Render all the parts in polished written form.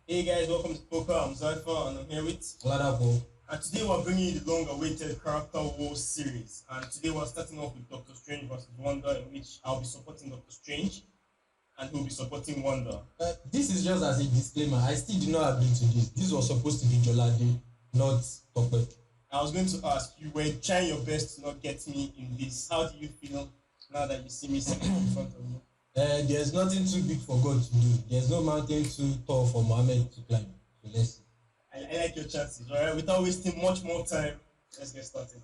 Hey guys, welcome to Pokka. I'm Zypher and I'm here with. Ladapo. And today we're bringing you the long-awaited character war series. And today we're starting off with Doctor Strange versus Wanda, in which I'll be supporting Doctor Strange and he'll be supporting Wanda. This is just as a disclaimer. I still do not agree to this. This was supposed to be Jolade, not Tope. I was going to ask, you were trying your best to not get me in this. How do you feel now that you see me sitting in front of you? There's nothing too big for God to do. There's no mountain too tall for Muhammad to climb. So let's see. I like your chances, alright? Without wasting much more time, let's get started.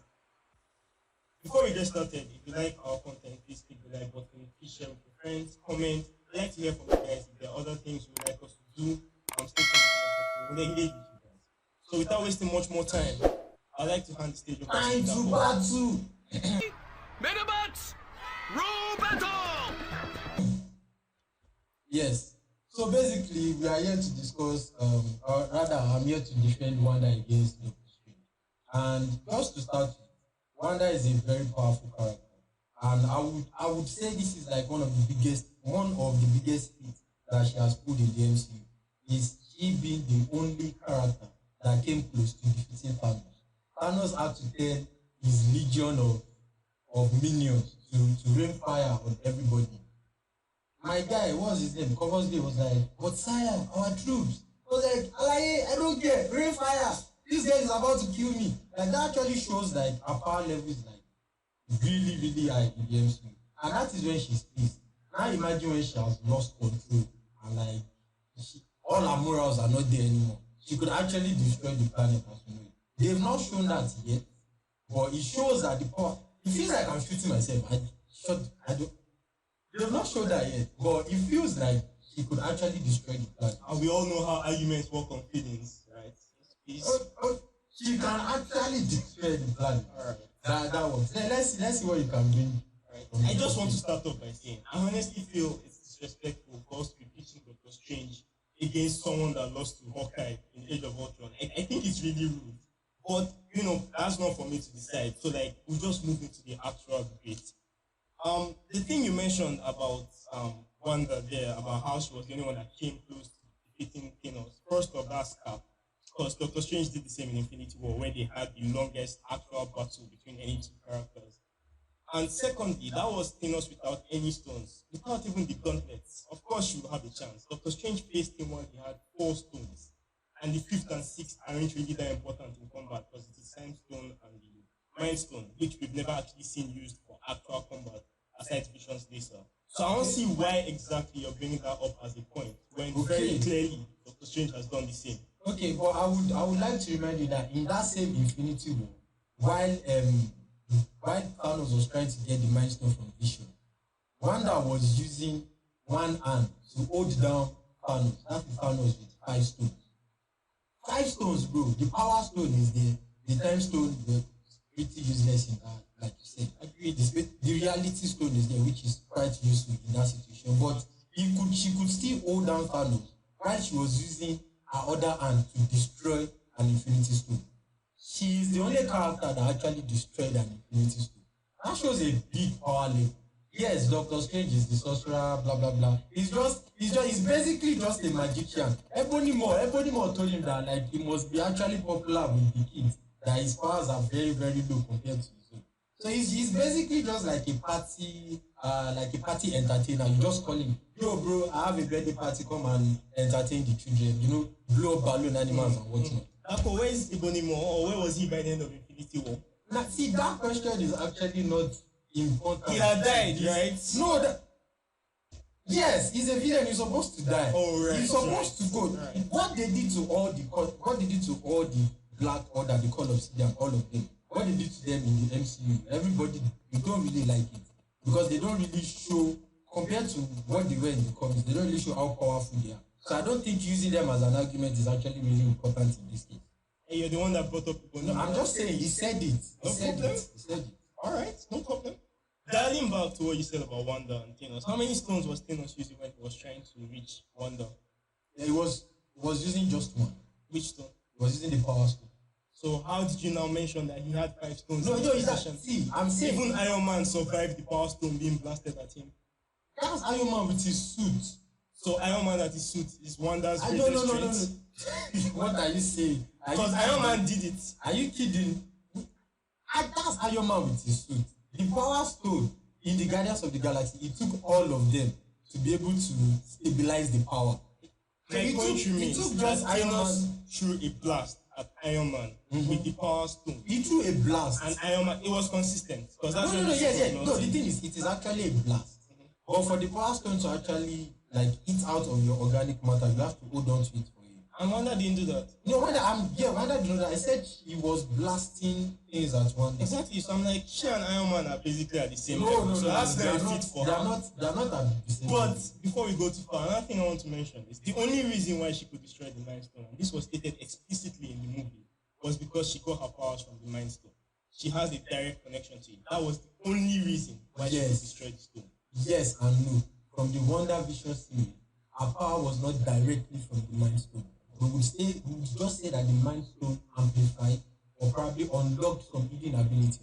Before we get started, if you like our content, please click the like button, please share with your friends, comment. I'd like to hear from you guys if there are other things you would like us to do. I'm still trying to engage with you guys. So without wasting much more time, I'd like to hand the stage over Time to battle! Megabots! Roll battle! Yes. So basically, we are here to discuss, or rather, I'm here to defend Wanda against Doctor Strange. And just to start with, Wanda is a very powerful character. And I would say this is like one of the biggest hits that she has put in the MCU. Is she being the only character that came close to defeating Thanos. Thanos had to tell his legion of minions to rain fire on everybody. My guy, what's his name? Covers was like, but sire, our troops. I was like, I don't care, rain fire. This guy is about to kill me. Like that actually shows like her power level is like really, really high in the MCU. And that is when she's pissed. Now imagine when she has lost control and like all her morals are not there anymore. She could actually destroy the planet as we know it. They've not shown that yet, but it shows that the power. It feels like I'm shooting myself. I don't. They've not shown that yet, but it feels like she could actually destroy the planet. And we all know how arguments work on feelings, right? She can actually destroy the planet. Alright. That works. Let's see what you can bring. Right. I just want to start off by saying I honestly feel it's disrespectful for us to be pitching Doctor Strange against someone that lost to Hawkeye in Age of Ultron. I think it's really rude. But that's not for me to decide. So we'll just move into the actual debate. The thing you mentioned about Wanda there, about how she was the only one that came close to defeating Thanos. First off, that's cap. Because Doctor Strange did the same in Infinity War, where they had the longest actual battle between any two characters. And secondly, that was Thanos without any stones, without even the gauntlets. Of course, she would have a chance. Doctor Strange faced him when he had 4 stones, and the fifth and sixth aren't really that important in combat because it is Time Stone and the Mind Stone, which we've never actually seen used for actual combat aside Vision's laser. So I don't see why exactly you're bringing that up as a point when very clearly Doctor Strange has done the same. Okay, but I would like to remind you that in that same Infinity War, while Thanos was trying to get the Mind Stone from Vision, Wanda was using one hand to hold down Thanos. That is Thanos with 5 stones. 5 stones, bro. The Power Stone is there. The Time Stone was pretty useless in that, like you said. Agreed. The Reality Stone is there, which is quite useful in that situation. But she could still hold down Thanos while she was using her other hand to destroy an Infinity Stone. She is the only character that actually destroyed an Infinity Stone. That shows a big power level. Yes, Doctor Strange is the sorcerer, blah blah blah. He's basically just a magician. Ebony Moore told him that like he must be actually popular with the kids, that his powers are very, very low compared to his own. So he's basically just like a party entertainer. You just call him, yo bro, I have a birthday party, come and entertain the children, blow up balloon animals and whatnot. Ako, where is Ebony Moore, or where was he by the end of Infinity War? Now, see, that question is actually not important. He had died, right? No, yes, he's a villain. He's supposed to die. Oh, right. He's supposed to go. Right. What they did to all the Black Order, the Call of Obsidian, all of them. What they did to them in the MCU, everybody, you don't really like it because they don't really show, compared to what they were in the comics, they don't really show how powerful they are. So I don't think using them as an argument is actually really important in this case. Hey, you're the one that brought up people. No, I'm just saying, he said it. No problem. He said it. Alright, no problem. Dialing back to what you said about Wanda and Thanos, how many stones was Thanos using when he was trying to reach Wanda? Yeah, he was using just one. Which stone? He was using the Power Stone. So how did you now mention that he had 5 stones? No, see, I'm saying even Iron Man survived the Power Stone being blasted at him. That's Iron Man with his suit. So Iron Man at his suit is Wanda's I greatest don't know, no. strength. What are you saying? Because Iron Man did it. Are you kidding? That's Iron Man with his suit. The Power Stone in the Guardians of the Galaxy, it took all of them to be able to stabilize the power. My point remains it took that just Iron Thanos Man. threw a blast at Iron Man with the Power Stone. He threw a blast. And Iron Man, it was consistent. Because that's No, when yes. No, the thing is, it is actually a blast. But for the Power Stone to actually like eat out of your organic matter, you have to hold on to it for you. And Wanda didn't do that. No, Wanda didn't do that. I said he was blasting things at Wanda. Exactly. So I'm like, she and Iron Man are basically at the same No, level. So that's very fit for they her. are not at the same But level. before we go too far, another thing I want to mention is the only reason why she could destroy the Mind Stone, and this was stated explicitly in the movie, was because she got her powers from the Mind Stone. She has a direct connection to it. That was the only reason why she could destroy the stone. Yes and no. From the Wonder Vision series, her power was not directly from the Mind Stone. We would just say that the Mind Stone amplified or probably unlocked some hidden abilities.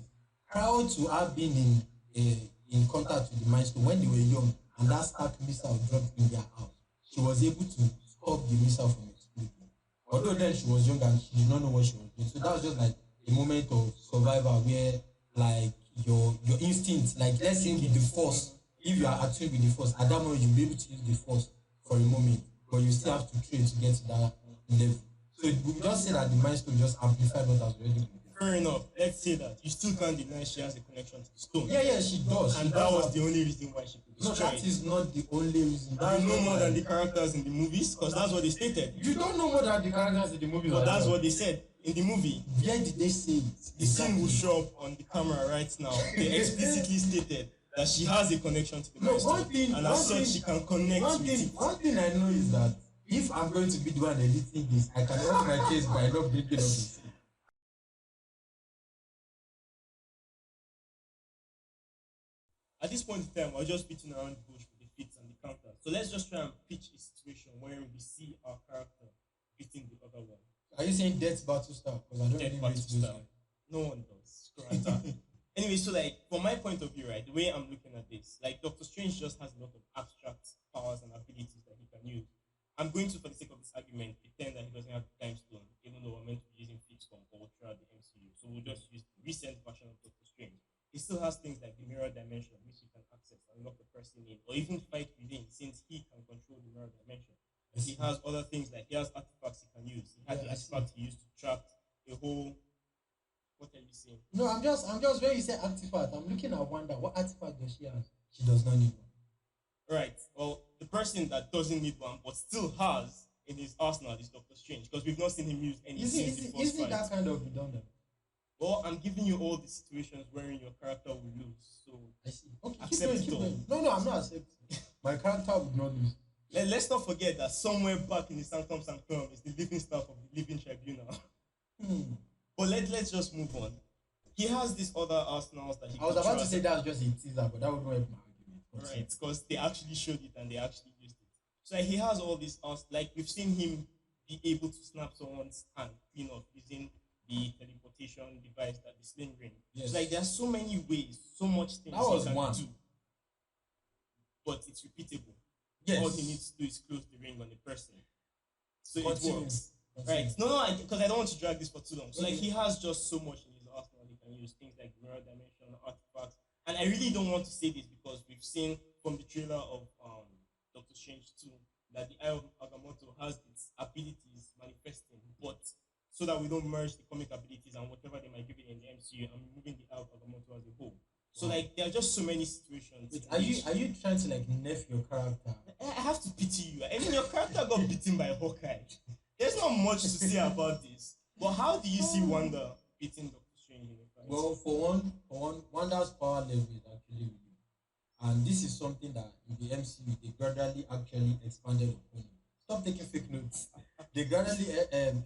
Prior to her being in contact with the Mind Stone when they were young, and that Stark missile dropped in their house, she was able to stop the missile from exploding. Although then she was young and she did not know what she was doing, so that was just like a moment of survival where like your instinct, like let's say with the Force, if you are attuned with the Force, at that moment you'll be able to use the Force for a moment, but you still have to train to get to that level. So we just say that the Mind Stone just amplified what has already been there. Fair enough. Let's say that. You still can't deny she has a connection to the stone. Yeah, she does. And that was the only reason why she could No, destroy that it. is not the only reason. You know more than the characters in the movies, because that's what they stated. You don't know more than the characters in the movie. But that's what they said in the movie. Where did they say it? The scene will show up on the camera right now. They explicitly stated that she has a connection to the Mind Stone, and as such she can connect with it. One thing I know is that if I'm going to be the one editing this, I can help my case by not breaking up the scene. At this point in time, we're just beating around the bush with the hits and the counters. So let's just try and pitch a situation where we see our character beating the other one. Are you saying Death Battle Star? Because I don't Death really Battle rate those style. No one does. Anyway, so like from my point of view, right, the way I'm looking at this, like Doctor Strange just has a lot of abstract powers and abilities that he can use. I'm going to, for the sake of this argument, pretend that he doesn't have the time stone, even though we're meant to be using Fixcom all throughout the MCU. So we'll just use the recent version of Doctor Strange. He still has things like the mirror dimension, which he can access and lock the person in, or even fight within, since he can control the mirror dimension. He has other things like he has artifacts he can use. He had the artifact he used to trap a whole. What are you saying? No, I'm just when you say artifact, I'm looking at Wanda. What artifact does she have? She does not need one. Right. Well, the person that doesn't need one but still has in his arsenal is Doctor Strange, because we've not seen him use any since the first fight. That kind of redundant? Well, I'm giving you all the situations wherein your character will lose. So I see. Okay, accept it all. No, I'm not accepting. My character would not lose. Let's not forget that somewhere back in the Sanctum Sanctorum is the living staff of the Living Tribunal. But let's just move on. He has these other arsenals that he I was about to say that's just a teaser, but that would not help my argument. Right, because they actually showed it and they actually used it. So he has all these like we've seen him be able to snap someone's hand clean off using the teleportation device that the sling ring. Yes. So like there are so many ways, so much things that was he can one. do. But it's repeatable. Yes. All he needs to do is close the ring on the person. So Continue. it works. Right. No, because I don't want to drag this for too long. So like he has just so much in his arsenal he can use, things like mirror dimension, artifacts. And I really don't want to say this because we've seen from the trailer of Doctor Strange 2 that the Eye of Agamotto has its abilities manifesting, but so that we don't merge the comic abilities and whatever they might give it in the MCU and removing the Eye of Agamotto as a whole. So like there are just so many situations. Wait, are you trying to like nerf your character? I have to pity you. I mean, your character got beaten by Hawkeye. There's not much to say about this. But how do you see Wanda beating Doctor Strange in a fight? Well, for one, Wanda's power level is actually really good. And this is something that in the MCU they gradually actually expanded upon it. Stop taking fake notes. They gradually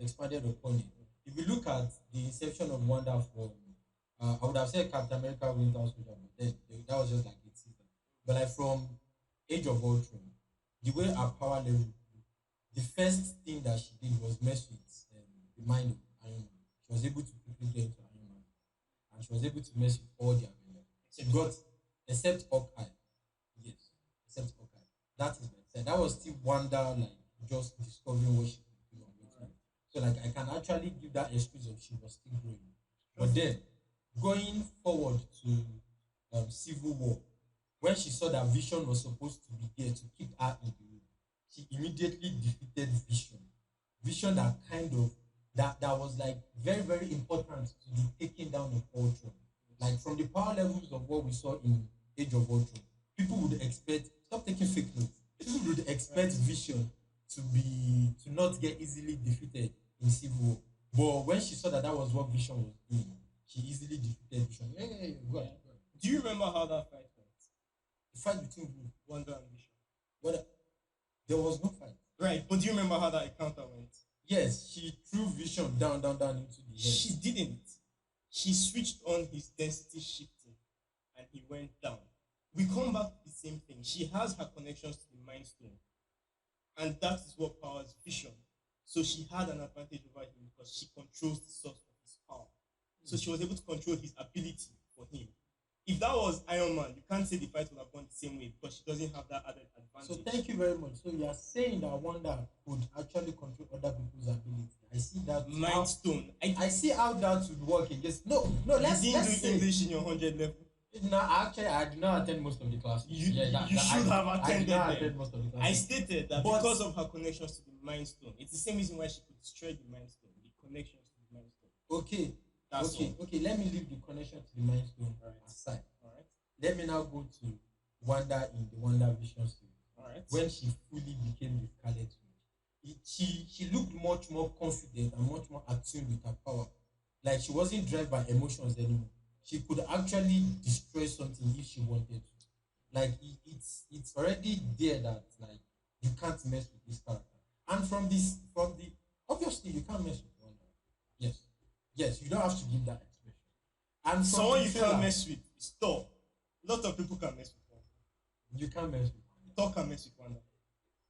expanded upon it. If you look at the inception of Wanda from, I would have said Captain America Winter Soldier, but then that was just like a teaser. But like from Age of Ultron, the way her power level, the first thing that she did was mess with the mind of Iron Man. She was able to quickly get into Iron Man, and she was able to mess with all the Avengers. She got except Hawkeye. Yes, except Hawkeye. That is my Like that was still Wanda, like just discovering what she could do and whatnot. So like I can actually give that excuse of she was still growing. But then going forward to Civil War, when she saw that Vision was supposed to be there to keep her in the room, she immediately defeated Vision. Vision that kind of that was like very very important to the taking down of Ultron. Like from the power levels of what we saw in Age of Ultron, people would expect stop taking fake notes. People would expect Vision to not get easily defeated in Civil War. But when she saw that that was what Vision was doing, she easily defeated Vision. Yeah, yeah, yeah. Go ahead. Go ahead. Do you remember how that fight went? The fight between who? Wanda and Vision. But there was no fight. Right, but do you remember how that encounter went? Yes, she threw Vision down, down, down into the air. She didn't. She switched on his density shifting and he went down. We come back to the same thing. She has her connections to the Mind Stone, and that is what powers Vision. So she had an advantage over him because she controls the source of his power. So she was able to control his ability for him. If that was Iron Man, you can't say the fight would have gone the same way because she doesn't have that added advantage. So thank you very much. So you are saying that Wanda could actually control other people's ability. I see that. Mind Stone. I see how that would work against. No, let's you didn't let's do say. English in your 100 level. No, actually, I did not attend most of the classes. You should have attended I did not them. attend most of the classes. I stated that But- because of her connections to the Mind Stone, it's the same reason why she could destroy the Mind Stone, the connections to the Mind Stone. Okay. That's okay. all. Okay. Let me leave the connection to the Mind Stone aside. Alright. Let me now go to Wanda in the Wanda Vision series. Alright. When she fully became the Scarlet Witch, she looked much more confident and much more attuned with her power. Like she wasn't driven by emotions anymore. She could actually destroy something if she wanted to. Like it's already there that like you can't mess with this character. And from the obviously you can't mess with Wanda. Yes, you don't have to give that expression. And from Someone the you trailer, can't mess with is Thor. A lot of people can mess with Wanda. you can't mess with Wanda. Thor can mess with Wanda.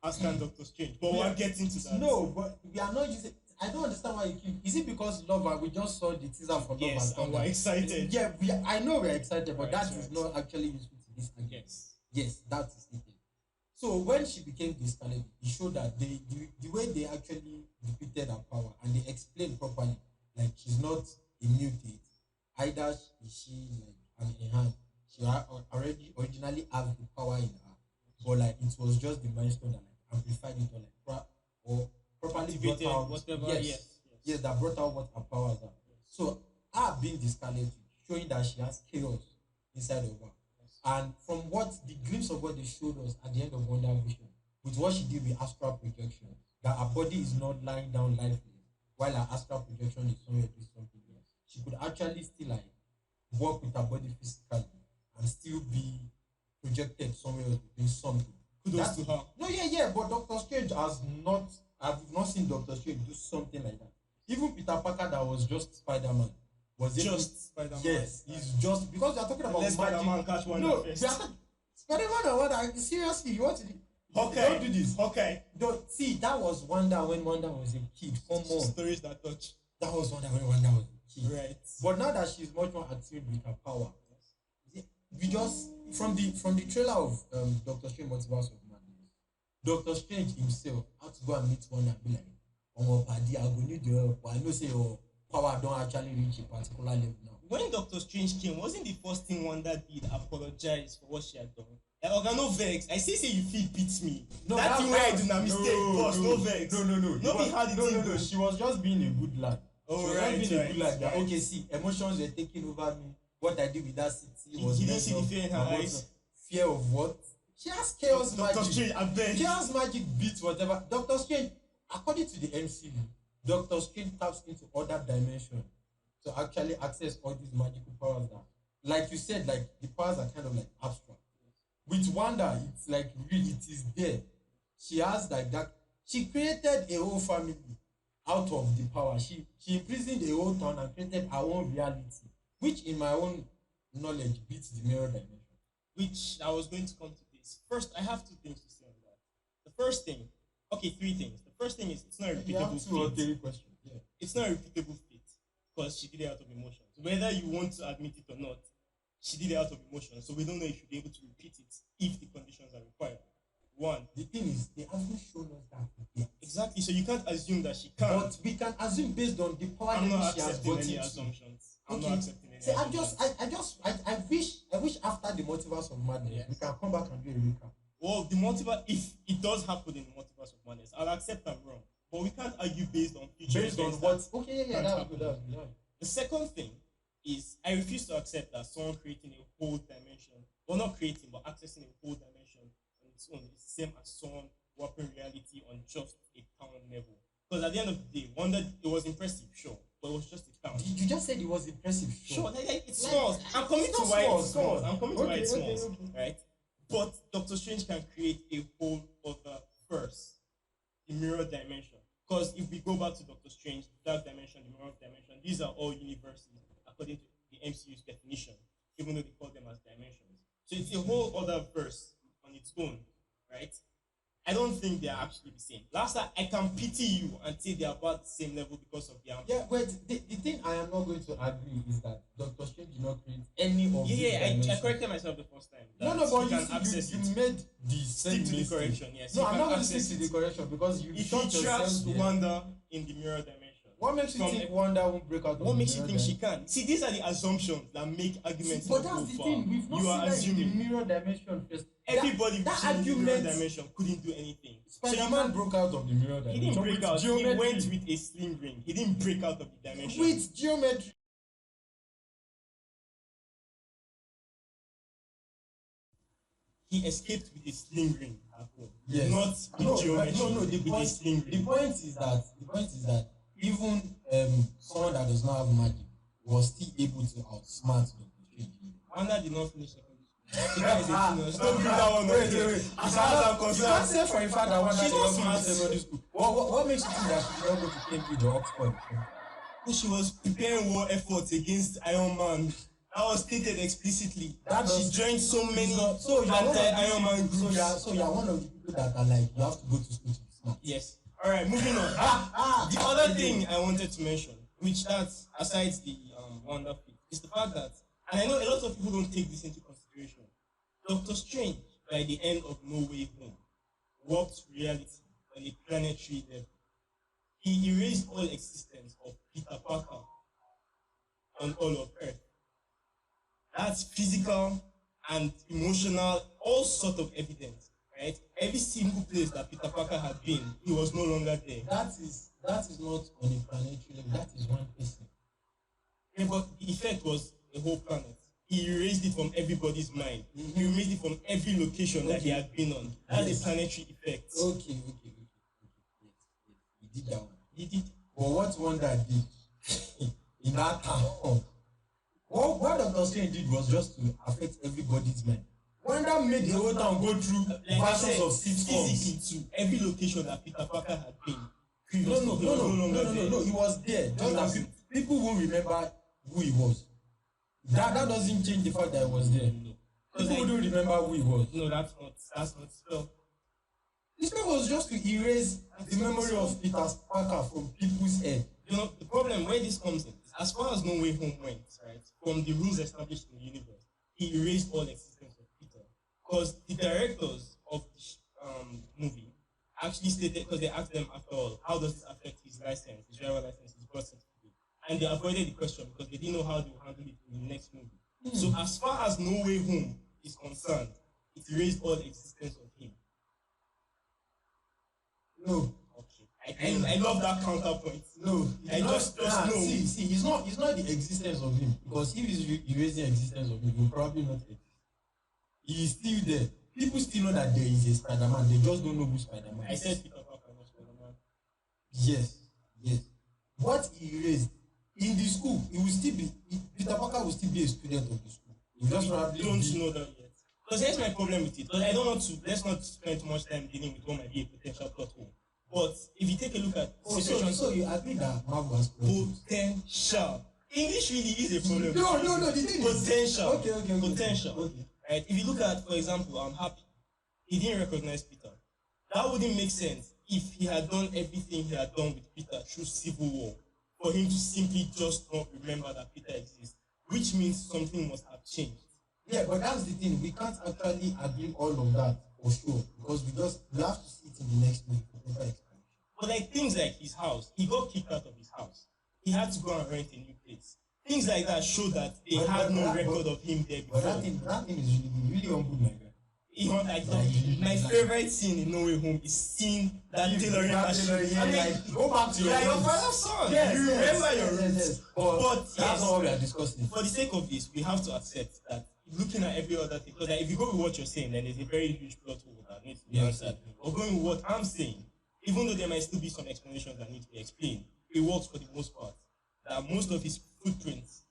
As can Doctor Strange. But we're getting to that. No, but we are not using. I don't understand why you keep. Is it because Lover? We just saw the teaser for Lover. Yes, and we're excited. Yeah, I know we're excited, but Right, that is right. not actually useful to this argument. Yes. Yes, that is the thing. So when she became this Scarlet, it showed that the way they actually depicted her power and they explained properly, like she's not a mutate. Either is she like an enhanced. She already originally has the power in her, but like it was just the milestone that like amplified it or like or properly brought Activated, out whatever. Yes. that brought out what her powers are. So her being the Scarlet Witch, showing that she has chaos inside of her. And from what the glimpse of what they showed us at the end of Wonder Vision, with what she did with astral projection, that her body is not lying down lifeless, while her astral projection is somewhere doing something else. She could actually still like work with her body physically and still be projected somewhere else doing something. Kudos to her. No, yeah, but Doctor Strange has not. I've not seen Doctor Strange do something like that. Even Peter Parker, that was just Spider-Man, was able- Just Spider-Man. Yes, he's just because you're talking about Let Spider-Man magic. catch one No, first. we are not- Spider-Man and Wanda. Seriously, you want to? Okay. Don't do this. Okay. Don't see that was Wanda when Wanda was a kid. Come on, Stories that touch. that was Wanda when Wanda was a kid. Right. But now that she's much more attuned with her power, we just from the trailer of Doctor Strange Multiverse of Madness, Doctor Strange himself had to go and meet Wanda and be like, "Oh, Paddy, I go need your help. I know say your power don't actually reach a particular level now." When Doctor Strange came, wasn't the first thing Wanda did apologize for what she had done? Like, okay, no vex. I see say you feel beat me. No, that thing where I do na mistake, boss, no vex. No. No be how the thing go. She was just being a good lad. Oh, She was right, just being a good lad. That, right. okay, see, emotions were taking over me. What I did with that city He was didn't messed see the up. fear in her And what- eyes. Fear of what? She has chaos Doctor magic. Strange, I beg. Chaos magic beats whatever. Doctor Strange, according to the MCU, Doctor Strange taps into other dimensions to actually access all these magical powers that, like you said, like the powers are kind of like abstract. With Wanda, it's like really, it is there. She has like that. She created a whole family out of the power. She imprisoned a whole town and created her own reality, which in my own knowledge beats the mirror dimension. Which I was going to come to this. First, I have two things to say on that. The first thing, okay, three things. The first thing is it's not a You have repeatable 2 or feat. 3 questions. Yeah. It's not a repeatable feat because she did it out of emotion. Whether you want to admit it or not, she did it out of emotion. So we don't know if she'll be able to repeat it if the conditions are required. One. The thing is, they haven't shown us that yet. Exactly. So you can't assume that she can. But we can assume based on the power I'm level not she has accepting gotten any to. assumptions. I'm Okay. not accepting any See, assumptions. I wish after the multiverse of madness, Yes. we can come back and do a recap. Well, the multiverse, if it does happen in the multiverse of madness, I'll accept I'm wrong. But we can't argue based on future Based on events what? that Okay, yeah, can't that's happen. good. That's good. Yeah. The second thing is I refuse to accept that someone creating a whole dimension, well, not creating, but accessing a whole dimension on its own is the same as someone warping reality on just a town level. Because at the end of the day, Wanda, it was impressive, sure, but it was just a town. You just said it was impressive. Sure, it's small. I'm coming to why it's small. I'm coming to why it's small, right? But Doctor Strange can create a whole other verse, the mirror dimension. Because if we go back to Doctor Strange, the dark dimension, the mirror dimension, these are all universes according to the MCU's definition, even though they call them as dimensions. So it's a whole other verse on its own, right? I don't think they're actually the same. Last time, I can pity you and say they're about the same level because of the Yeah, but the thing I am not going to agree is that Doctor Strange did not create any of these I dimensions. corrected myself the first time. No, but you made the same Stick to the mistake. correction, yes. No, You I'm can not going to access stick to it. the correction because you If shot he traps yourself there. Wanda in the mirror dimension, What makes you think Wanda won't break out? what of makes the you mirror think she dimension? can? See, these are the assumptions that make arguments But not go that's the far. thing. We've not You are seen that in assuming. the mirror dimension first. Everybody that within the mirror argument. dimension couldn't do anything. So you Spider-Man can't- broke out of the mirror he dimension. didn't break with out. He geometry. went with a sling ring. He didn't break out of the dimension. With geometry. He escaped with a sling ring at home. Yes. Not with geometry. No. The point is that even someone that does not have magic was still able to outsmart Doctor Strange. Wanda did not finish secondary school. The guy is a genius. Don't bring that one up. Wait. As far as I'm You can't concerned, say for a fact that Wanda She's did not not finish smart. secondary school. What makes you think that she did not go to Cambridge or Oxford? she was preparing war efforts against Iron Man. That was stated explicitly. She joined so many anti-Iron Man groups. So you are one of the people that are like, you have to go to school to be smart. Yes. All right, moving on. The other thing I wanted to mention, which that's aside the Wanda thing, is the fact that, and I know a lot of people don't take this into consideration. Doctor Strange, by the end of No Way Home, warped reality on a planetary level. He erased all existence of Peter Parker on all of Earth. That's physical and emotional, all sort of evidence, right? Every single place that Peter Parker had been, he was no longer there. That is not on a planetary level. That is one person. Yeah, but the effect was a whole planet. He erased it from everybody's mind. He erased it from every location that he had been on. That's a planetary effect. Okay. Yes. He did that one. He did. But what Wanda did in that town, what Doctor Strange did was just to affect everybody's mind. Wanda made the whole town go through versions of sitcoms. Physically to every location that Peter Parker had been. No. He was there. Just that people won't remember who he was. That doesn't change the fact that he was there. People don't remember who he was. No, that's not spell. This spell was just to erase the memory of Peter Parker from people's head. You know, the problem where this comes in is as far as No Way Home went, right, from the rules established in the universe, he erased all existence of Peter. Because the directors of the movie actually stated, because they asked them after all, how does this affect his license, his driver license, his birth certificate? And they avoided the question because they didn't know how they would handle it in the next movie. So as far as No Way Home is concerned, it erased all existence of him. No. Okay. I love that counterpoint. No. I just know. See, it's not the existence of him. Because if he's erasing existence of him, he will probably not exist. He is still there. People still know that there is a Spider-Man. They just don't know who Spider-Man is. I said Peter Parker, not Spider-Man. Yes. What he erased in the school, Peter Parker will still be a student of the school. He just probably don't know that yet. Because here's my problem with it. Because I don't want to, let's not spend too much time dealing with what might be a potential plot hole. But if you take a look at so you agree that Marvel has potential. English really is a problem. No, the thing is potential. Okay. Potential. Okay. Right? If you look at, for example, I'm happy. He didn't recognize Peter. That wouldn't make sense if he had done everything he had done with Peter through Civil War. For him to simply just not remember that Peter exists. Which means something must have changed. Yeah, but that's the thing. We can't actually agree all of that for sure, because we have to see it in the next movie for proper explanation. But like things like his house, he got kicked out of his house. He had to go and rent a new place. Things like that show that they had no record of him there But before. that thing is really humble, my guy. My favorite scene in No Way Home is seeing that tailoring machine. Yeah, like, go back to your father's son. Yes, You remember your roots. yes. But But that's not what we are discussing. for the sake of this, we have to accept that looking at every other thing, because like, if you go with what you're saying, then there's a very huge plot hole that needs to be answered. Or going with what I'm saying, even though there might still be some explanations that need to be explained, it works for the most part. That most of his footprints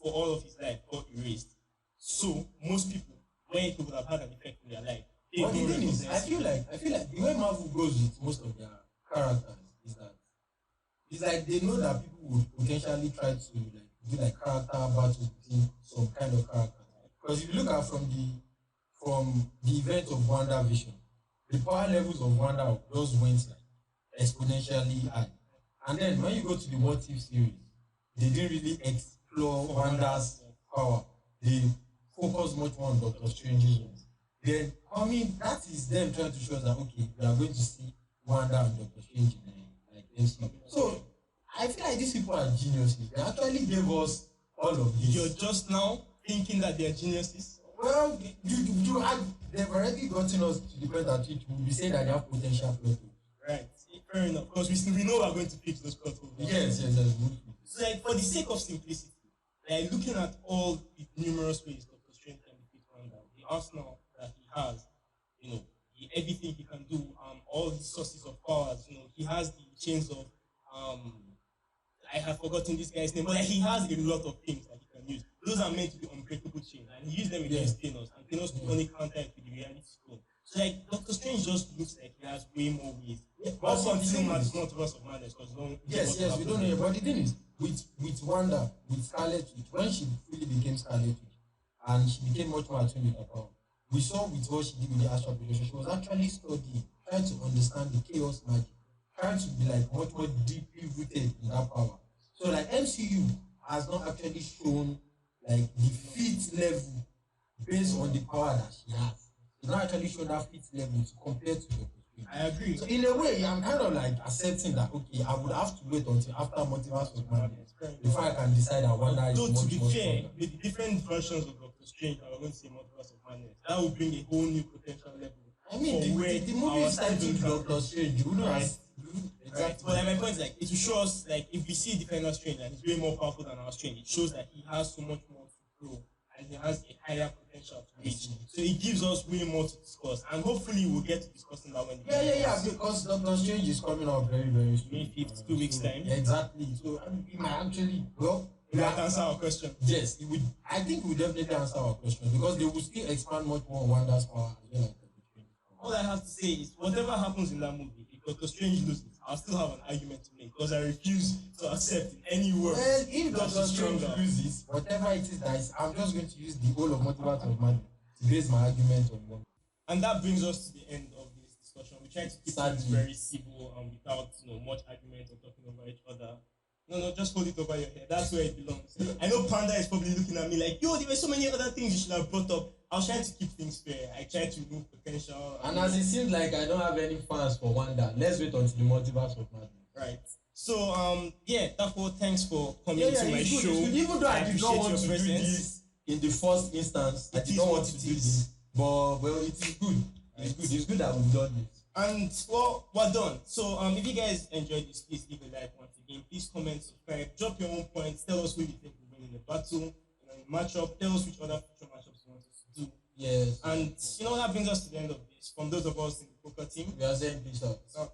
for all of his life got erased. So most people, where it would have had an effect in their life, they But the don't thing is, recognize I feel like the way Marvel goes with most of their characters is that it's like they know that people would potentially try to like do like character battles between some kind of characters. Because if you look at from the event of Wanda Vision, the power levels of Wanda just went like exponentially high. And then when you go to the What If series, they didn't really explore Wanda's power. They focus much more on Doctor Strange's ones. Then, I mean, that is them trying to show us that, okay, we are going to see Wanda and Doctor Strange in like MCU. So, I feel like these people are geniuses. They actually gave us all of this. You're just now thinking that they're geniuses. Well, they've already gotten us to the point at which we'll be saying that they have potential plot holes. Right. Fair enough. Because we know we're going to fix those plot holes. Yes. So, like, for the sake of simplicity, like, looking at all the numerous ways Doctor Strange can defeat Wanda, the arsenal that he has, everything he can do, all the sources of powers, he has the chains of, I have forgotten this guy's name, but like, he has a lot of things that he can use. Those are meant to be unbreakable chains, and he used them against Thanos, and Thanos could only counter it with the reality stone. So, like, Doctor Strange just looks like he has way more ways. But until Multiverse of Madness, because yes, we don't know. But the thing is, with Wanda, with Scarlet Witch, when she fully became Scarlet Witch, and she became much more attuned with her power, we saw with what she did with the astral projection, she was actually studying, trying to understand the chaos magic, trying to be like much more deeply rooted in that power. So like MCU has not actually shown like the feat level based on the power that she has. It's not actually shown that feat level to compare to Doctor Strange. I agree. So in a way, I'm kind of like accepting that okay, I would have to wait until after Multiverse of Madness before I can decide that Wanda is Though, much to be more fair, stronger. with the different versions of Doctor Strange, I'm going to say Multiverse of Madness, that will bring a whole new potential level. I mean, the movie is titled Doctor Strange. You know, Right. exactly. Right. But like, my point is like, it will show us like if we see Defender Strange and he's way more powerful than our Strange, it shows that he has so much more to grow and he has a higher potential to reach. So it gives us way more to discuss, and hopefully we'll get to discussing that when. Yeah. Because Doctor Strange is coming out very, very soon. May 5th, 2 weeks time. Yeah, exactly. So it might actually You might answer our question. Yes, it would. I think it would definitely answer our question because they will still expand much more on Wanda's power as well as Doctor Strange. All I have to say is whatever happens in that movie, if Doctor Strange loses, I'll still have an argument to make because I refuse to accept in any word. Well, if that Doctor she's Strange stronger. loses, whatever it is that is, I'm just going to use the whole of Multiverse of Madness to base my argument on one. And that brings us to the end of this discussion. We try to keep things very civil and without much argument or talking over each other. No, just hold it over your head. That's where it belongs. I know Panda is probably looking at me like, yo, there were so many other things you should have brought up. I was trying to keep things fair. I tried to remove potential. And as it seems like I don't have any fans for Wanda, let's wait until the Multiverse of Madness. Right. So, therefore, thanks for coming to my show. Even though I did not appreciate want to your do presence. this in the first instance, I It did is not what want to it do is. this. But, well, it is good. It's good. It's good that we've done this. And well, we're done. So if you guys enjoyed this, please leave a like once again. Please comment, subscribe, drop your own points. Tell us who you think will win in the battle, in the matchup. Tell us which other future matchups you want us to do. Yes. And that brings us to the end of this. From those of us in the Pokka team, We are saying peace out. out.